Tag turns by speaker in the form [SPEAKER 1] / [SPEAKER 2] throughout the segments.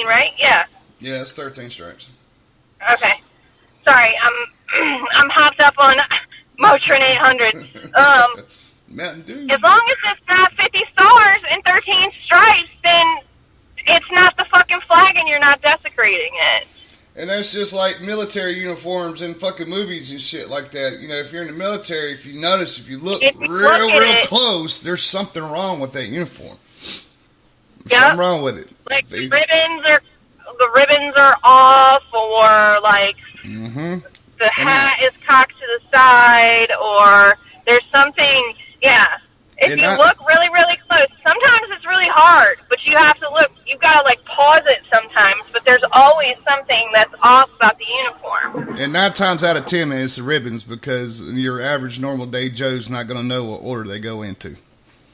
[SPEAKER 1] 13, right? Yeah.
[SPEAKER 2] Yeah, it's 13 stripes.
[SPEAKER 1] Okay. Sorry, I'm hopped up on Motrin 800.
[SPEAKER 2] Mountain Dew.
[SPEAKER 1] As long as it's got 50 stars and 13 stripes, then it's not the fucking flag and you're not desecrating it.
[SPEAKER 2] And that's just like military uniforms in fucking movies and shit like that. You know, if you're in the military, if you notice, if you look real close, there's something wrong with that uniform. There's something wrong with it.
[SPEAKER 1] Like the ribbons are off, or like the hat is cocked to the side, or there's something. Yeah. If you look really, really close, sometimes it's really hard, but you have to look. You've got to, like, pause it sometimes, but there's always something that's off about the uniform.
[SPEAKER 2] And 9 times out of 10, man, it's the ribbons, because your average normal day Joe's not going to know what order they go into.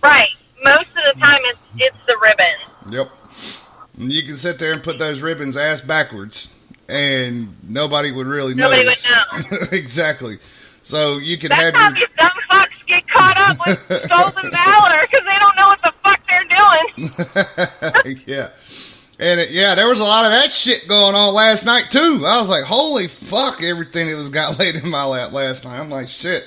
[SPEAKER 1] Right. Most of the time, it's the ribbon.
[SPEAKER 2] Yep. And you can sit there and put those ribbons ass backwards, and nobody would really notice.
[SPEAKER 1] Nobody would know.
[SPEAKER 2] Exactly. So you can
[SPEAKER 1] have your... these dumb fucks get caught up with stolen valor because they don't know what the fuck they're doing.
[SPEAKER 2] Yeah. And there was a lot of that shit going on last night too. I was like, holy fuck, everything that was got laid in my lap last night. I'm like, shit.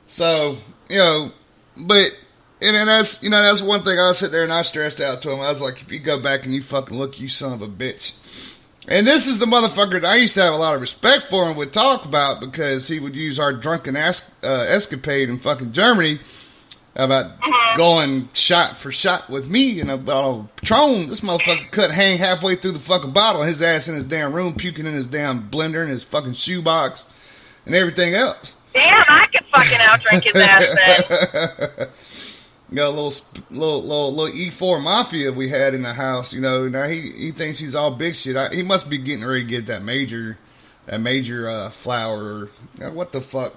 [SPEAKER 2] So, but and that's one thing I was sitting there and I stressed out to him. I was like, if you go back and you fucking look, you son of a bitch. And this is the motherfucker that I used to have a lot of respect for and would talk about, because he would use our drunken escapade in fucking Germany about going shot for shot with me in a bottle of Patron. This motherfucker couldn't hang halfway through the fucking bottle, his ass in his damn room, puking in his damn blender, in his fucking shoebox, and everything else.
[SPEAKER 1] Damn, I could fucking outdrink his ass then.
[SPEAKER 2] Got a little E4 Mafia we had in the house, Now he thinks he's all big shit. He must be getting ready to get that major flower. What the fuck?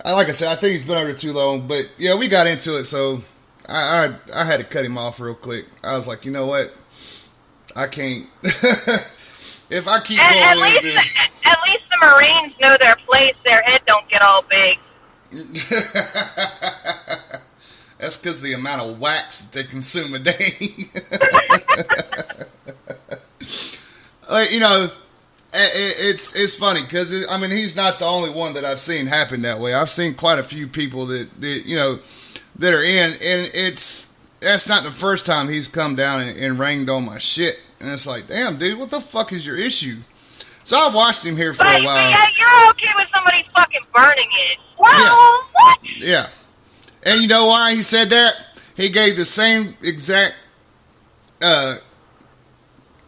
[SPEAKER 2] Like I said, I think he's been over too long. But yeah, we got into it, so I had to cut him off real quick. I was like, you know what? I can't. If I keep going like this.
[SPEAKER 1] At least the Marines know their place. Their head don't get all big.
[SPEAKER 2] That's because the amount of wax that they consume a day. It's funny because he's not the only one that I've seen happen that way. I've seen quite a few people that are in, and that's not the first time he's come down and rained on my shit. And it's like, damn, dude, what the fuck is your issue? So I've watched him here for a while.
[SPEAKER 1] Yeah, you're okay with somebody fucking burning it. Wow, what?
[SPEAKER 2] Yeah. And you know why he said that? He gave the same exact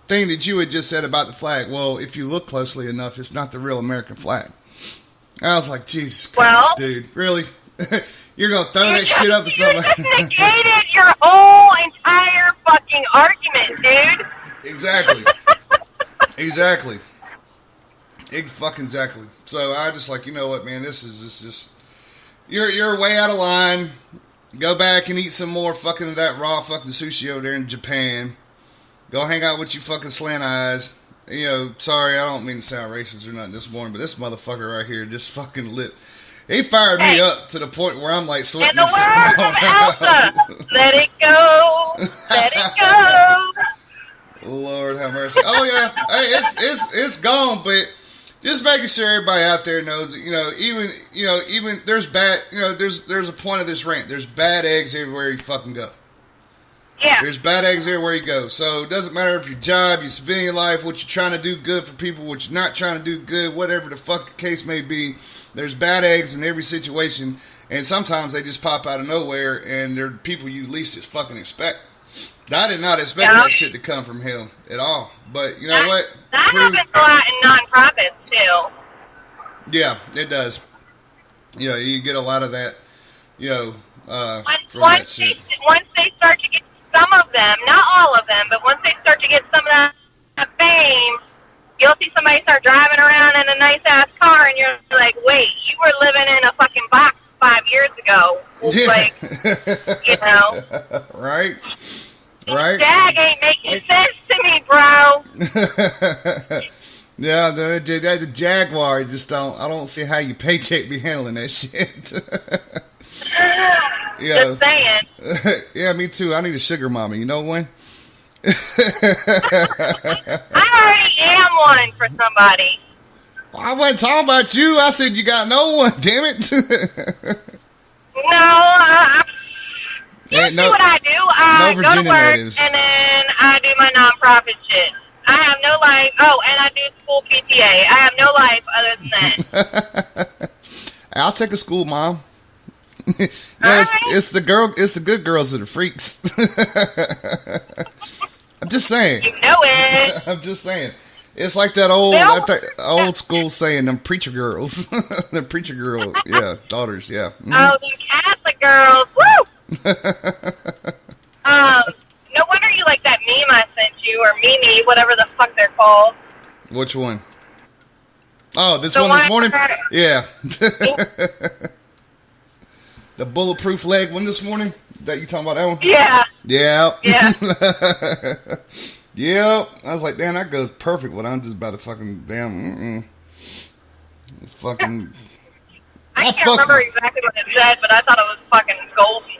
[SPEAKER 2] thing that you had just said about the flag. Well, if you look closely enough, it's not the real American flag. I was like, Jesus Christ, dude. Really? You're going to throw that shit up at somebody?
[SPEAKER 1] You just negated your whole entire fucking argument, dude.
[SPEAKER 2] Exactly. Exactly. Exactly. So I just like, you know what, man, this is just... You're way out of line. Go back and eat some more fucking of that raw fucking sushi over there in Japan. Go hang out with you fucking slant eyes. Sorry, I don't mean to sound racist or nothing this morning, but this motherfucker right here just fucking lit. He fired me up to the point where I'm like sweating.
[SPEAKER 1] In the words of Elsa, let it go, let it go.
[SPEAKER 2] Lord have mercy. Oh yeah, hey, it's gone, but just making sure everybody out there knows that, even there's bad, there's a point of this rant. There's bad eggs everywhere you fucking go.
[SPEAKER 1] Yeah.
[SPEAKER 2] There's bad eggs everywhere you go. So it doesn't matter if your job, your civilian life, what you're trying to do good for people, what you're not trying to do good, whatever the fuck the case may be. There's bad eggs in every situation, and sometimes they just pop out of nowhere, and they're people you least fucking expect. I did not expect that shit to come from him at all. But you know what?
[SPEAKER 1] That happens a lot in nonprofits too.
[SPEAKER 2] Yeah, it does. You get a lot of that. From
[SPEAKER 1] once
[SPEAKER 2] that shit.
[SPEAKER 1] Once they start to get some of them, not all of them, but once they start to get some of that fame, you'll see somebody start driving around in a nice ass car, and you're like, wait, you were living in a fucking box 5 years ago. Like,
[SPEAKER 2] Right. Right.
[SPEAKER 1] Jag ain't making sense to me, bro.
[SPEAKER 2] Yeah, the Jaguar, I don't see how your paycheck be handling that shit.
[SPEAKER 1] Just saying.
[SPEAKER 2] Yeah, me too. I need a sugar mommy. You know when?
[SPEAKER 1] I already am one for somebody.
[SPEAKER 2] Well, I wasn't talking about you. I said you got no one. Damn it.
[SPEAKER 1] No, you see what I do? I go to work
[SPEAKER 2] natives.
[SPEAKER 1] and then I do my nonprofit shit. I have no life. Oh, and I do school PTA. I have no life other than that.
[SPEAKER 2] I'll take a school, Mom. It's the good girls that are freaks. I'm just saying.
[SPEAKER 1] You know it.
[SPEAKER 2] I'm just saying. It's like that old school saying, them preacher girls. The preacher girl, yeah, daughters, yeah. Mm-hmm.
[SPEAKER 1] Oh, you Catholic girls. Woo! No wonder you like that meme I sent you, or Mimi, whatever the fuck they're called.
[SPEAKER 2] Which one? Oh, this morning? Yeah. The bulletproof leg one this morning? That you talking about that one?
[SPEAKER 1] Yeah.
[SPEAKER 2] Yeah.
[SPEAKER 1] Yeah.
[SPEAKER 2] Yep. I was like, damn, that goes perfect when I'm just about to fucking damn. Fucking.
[SPEAKER 1] I can't remember exactly what it said, but I thought it was fucking golden.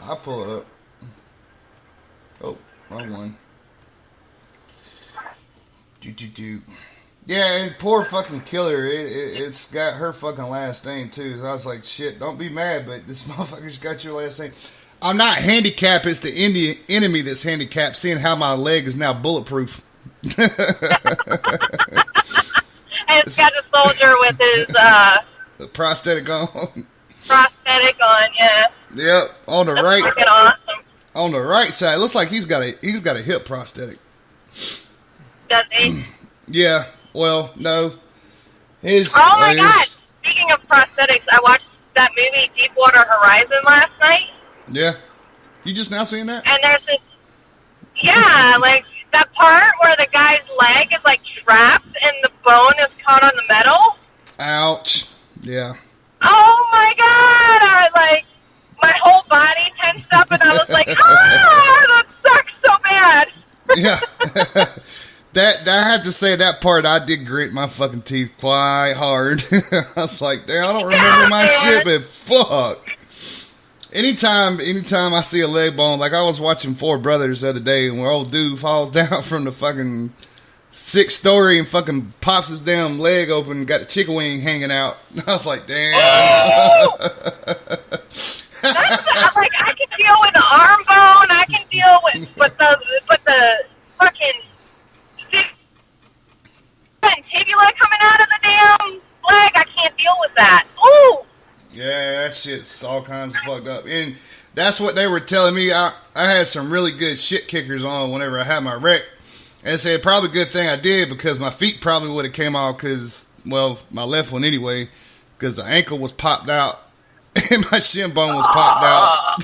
[SPEAKER 2] I'll pull it up. Oh, wrong one. Yeah, and poor fucking killer. It's got her fucking last name too. So I was like, shit, don't be mad, but this motherfucker's got your last name. I'm not handicapped. It's the enemy that's handicapped, seeing how my leg is now bulletproof.
[SPEAKER 1] And it's got a soldier with his
[SPEAKER 2] prosthetic on.
[SPEAKER 1] Prosthetic on, yeah.
[SPEAKER 2] Yep, on the right.
[SPEAKER 1] Fucking awesome.
[SPEAKER 2] On the right side, looks like he's got a hip prosthetic.
[SPEAKER 1] Does he?
[SPEAKER 2] Yeah. Well, no.
[SPEAKER 1] Oh my God! Speaking of prosthetics, I watched that movie Deepwater Horizon last night.
[SPEAKER 2] Yeah. You just now seeing that?
[SPEAKER 1] And there's this, like that part where the guy's leg is like trapped and the bone is caught on the metal.
[SPEAKER 2] Ouch. Yeah.
[SPEAKER 1] Oh my God! My whole body tensed up and I was like, that sucks so bad.
[SPEAKER 2] Yeah. That I have to say, that part I did grit my fucking teeth quite hard. I was like, damn, I don't remember my shit, but fuck. Anytime I see a leg bone, like I was watching Four Brothers the other day, where old dude falls down from the fucking 6th story and fucking pops his damn leg open and got the chicken wing hanging out. I was like, damn.
[SPEAKER 1] Oh! I can deal with the arm bone. I can deal with, but the fucking tibula coming out of the damn leg, I can't deal with that. Ooh.
[SPEAKER 2] Yeah, that shit's all kinds of fucked up. And that's what they were telling me. I had some really good shit kickers on whenever I had my wreck. And they said probably a good thing I did, because my feet probably would have came off, because, well, my left one anyway, because the ankle was popped out and my shin bone was popped out.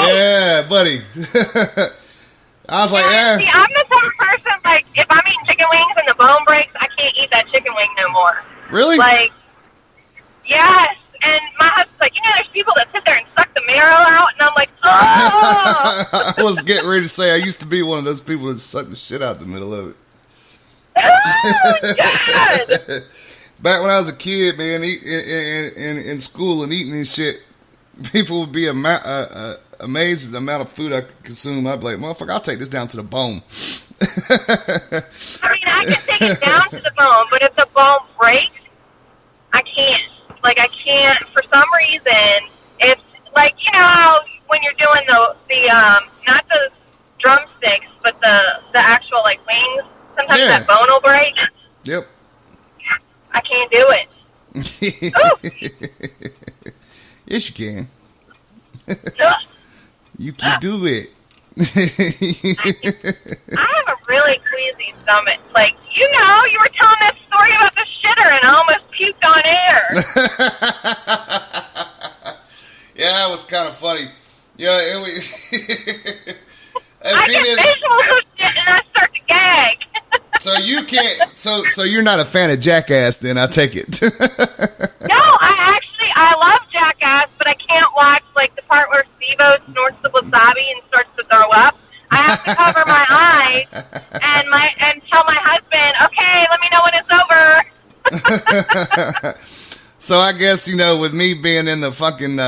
[SPEAKER 2] Yeah, buddy. I was like, yeah.
[SPEAKER 1] See, I'm the type of person, like, if I'm eating chicken wings and the bone breaks, I can't eat that chicken wing no more.
[SPEAKER 2] Really?
[SPEAKER 1] Like, yes. And my husband's like, there's people that sit there and suck the marrow out, and I'm like, oh.
[SPEAKER 2] I was getting ready to say, I used to be one of those people that suck the shit out the middle of it.
[SPEAKER 1] Oh, God.
[SPEAKER 2] Back when I was a kid, man, in school and eating and shit, people would be amazed at the amount of food I could consume. I'd be like, motherfucker, I'll take this down to the bone.
[SPEAKER 1] I mean, I can take it down to the bone, but if the bone breaks, I can't. Like, I can't, for some reason. It's like, how when you're doing the not the drumsticks, but the actual, like, wings, sometimes that bone will break.
[SPEAKER 2] Yep.
[SPEAKER 1] I can't do it.
[SPEAKER 2] Yes, you can. You can do it.
[SPEAKER 1] I have a really queasy stomach. Like, you were telling that story about the shitter and I almost puked on air.
[SPEAKER 2] Yeah, that was kind of funny. Yeah, it was.
[SPEAKER 1] I get visual shit and I start to gag.
[SPEAKER 2] So you can't. So you're not a fan of Jackass, then? I take it.
[SPEAKER 1] No, I love Jackass, but I can't watch like the part where Steve-O snorts the wasabi and starts to throw up. I have to cover my eyes and tell my husband, okay, let me know when it's over.
[SPEAKER 2] So I guess, with me being in the fucking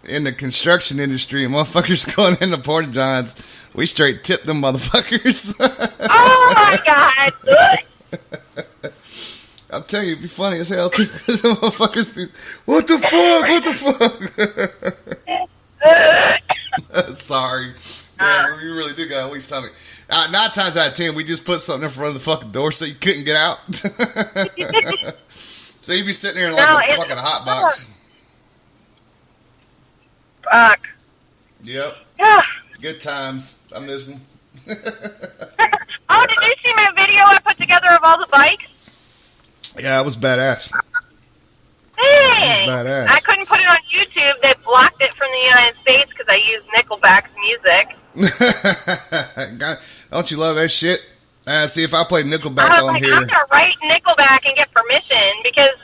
[SPEAKER 2] in the construction industry and motherfuckers going into porta johns, we straight tip them motherfuckers.
[SPEAKER 1] Oh my god!
[SPEAKER 2] I'll tell you, it'd be funny as hell too. The motherfuckers be, what the fuck? What the fuck? Sorry. Yeah, we really do got a weak stomach. 9 times out of 10, we just put something in front of the fucking door so you couldn't get out. So you'd be sitting there in like a fucking hot box.
[SPEAKER 1] Fuck.
[SPEAKER 2] Yep. Good times. I miss them.
[SPEAKER 1] Oh, did you see my video I put together of all the bikes?
[SPEAKER 2] Yeah, it was badass.
[SPEAKER 1] Hey!
[SPEAKER 2] Badass.
[SPEAKER 1] I couldn't put it on YouTube. They blocked it from the United States because I used Nickelback's music.
[SPEAKER 2] God, don't you love that shit? See, if I played Nickelback
[SPEAKER 1] I was
[SPEAKER 2] on
[SPEAKER 1] like,
[SPEAKER 2] here.
[SPEAKER 1] I'm going to write Nickelback and get permission because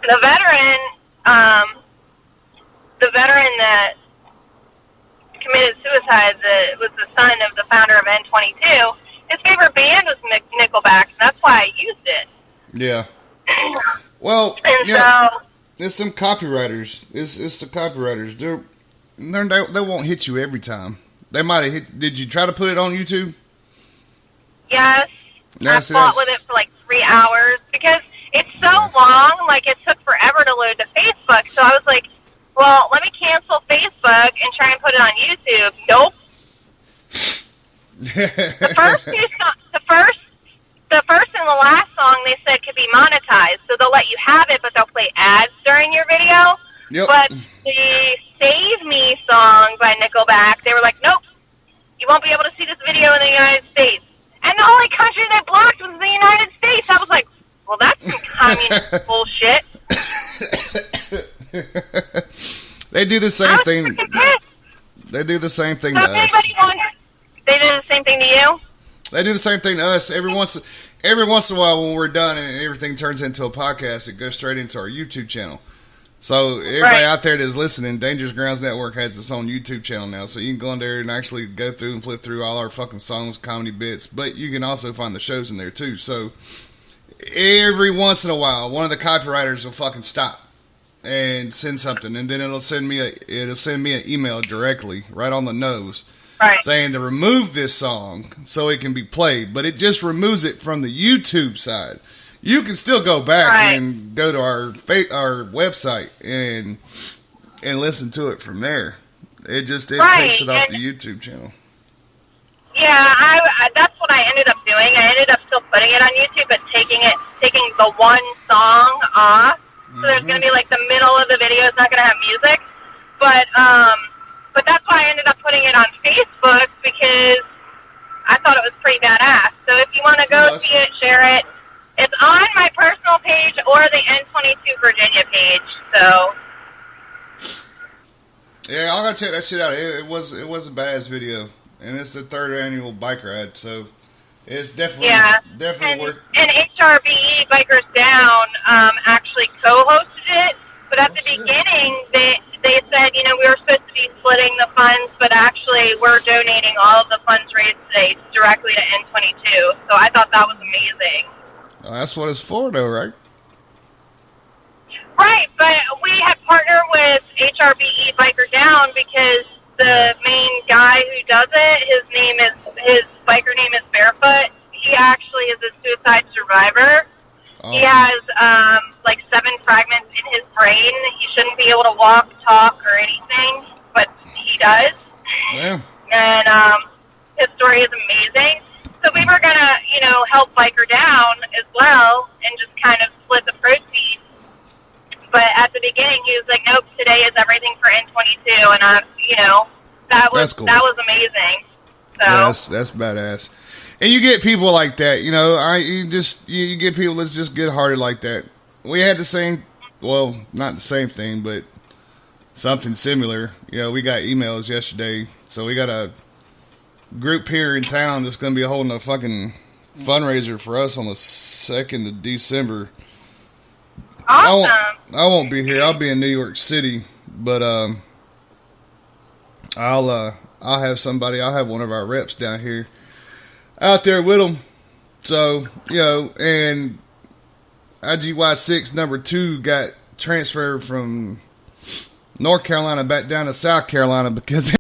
[SPEAKER 1] the veteran that committed suicide that was the son of the founder of N22, his favorite band was Nickelback, and that's why I used it.
[SPEAKER 2] Yeah. Well,
[SPEAKER 1] and
[SPEAKER 2] yeah,
[SPEAKER 1] so,
[SPEAKER 2] it's some copywriters. It's the copywriters. They won't hit you every time. They might have hit. Did you try to put it on YouTube?
[SPEAKER 1] yes. I fought with it for like 3 hours because it's so long. Like, it took forever to load to Facebook. So I was like, well, let me cancel Facebook and try and put it on YouTube. Nope. The first and the last song they said could be monetized, so they'll let you have it, but they'll play ads during your video.
[SPEAKER 2] Yep.
[SPEAKER 1] But the Save Me song by Nickelback, they were like, nope, you won't be able to see this video in the United States. And the only country they blocked was the United States. I was like, well, that's some communist bullshit.
[SPEAKER 2] They do the same thing. They do the same thing to us.
[SPEAKER 1] They do the same thing to you?
[SPEAKER 2] They do the same thing to us. Every once in a while when we're done and everything turns into a podcast, it goes straight into our YouTube channel. So everybody out there that's listening, Dangerous Grounds Network has its own YouTube channel now. So you can go in there and actually go through and flip through all our fucking songs, comedy bits. But you can also find the shows in there too. So every once in a while, one of the copywriters will fucking stop and send something, and then it'll send me an email directly right on the nose.
[SPEAKER 1] Right.
[SPEAKER 2] Saying to remove this song so it can be played, but it just removes it from the YouTube side. You can still go back and go to our website and listen to it from there. It takes it off the YouTube channel.
[SPEAKER 1] Yeah, that's what I ended up doing. I ended up still putting it on YouTube, but taking the one song off. So there's going to be like the middle of the video is not going to have music, but that's why I ended up putting it on Facebook because I thought it was pretty badass. So if you want to go see it, share it. It's on my personal page or the N22 Virginia page. So
[SPEAKER 2] yeah, I'll gotta check that shit out. It was a badass video, and it's the 3rd annual bike ride, so it's definitely worth.
[SPEAKER 1] And HRBE Bikers Down actually co-hosted it, but at the beginning they said, we were supposed to be splitting the funds, but actually we're donating all of the funds raised today directly to N22. So I thought that was amazing.
[SPEAKER 2] Well, that's what it's for, though, right?
[SPEAKER 1] Right, but we had partnered with HRBE Biker Down because the main guy who does it, his biker name is Barefoot. He actually is a suicide survivor. Awesome. He has like 7 fragments in his brain. He shouldn't be able to walk, talk, or anything, but he does.
[SPEAKER 2] Yeah.
[SPEAKER 1] And his story is amazing. So we were gonna, help Biker Down as well, and just kind of split the proceeds. But at the beginning, he was like, "Nope, today is everything for N22," and that was cool. That was amazing. So
[SPEAKER 2] yeah, that's badass. And you get people like that, you get people that's just good-hearted like that. We had the same, well, not the same thing, but something similar. We got emails yesterday, so we got a group here in town that's going to be holding a fucking fundraiser for us on the 2nd of December.
[SPEAKER 1] Awesome.
[SPEAKER 2] I won't be here. I'll be in New York City, but I'll have somebody. I'll have one of our reps down here out there with them. So, and IGY6 number 2 got transferred from North Carolina back down to South Carolina because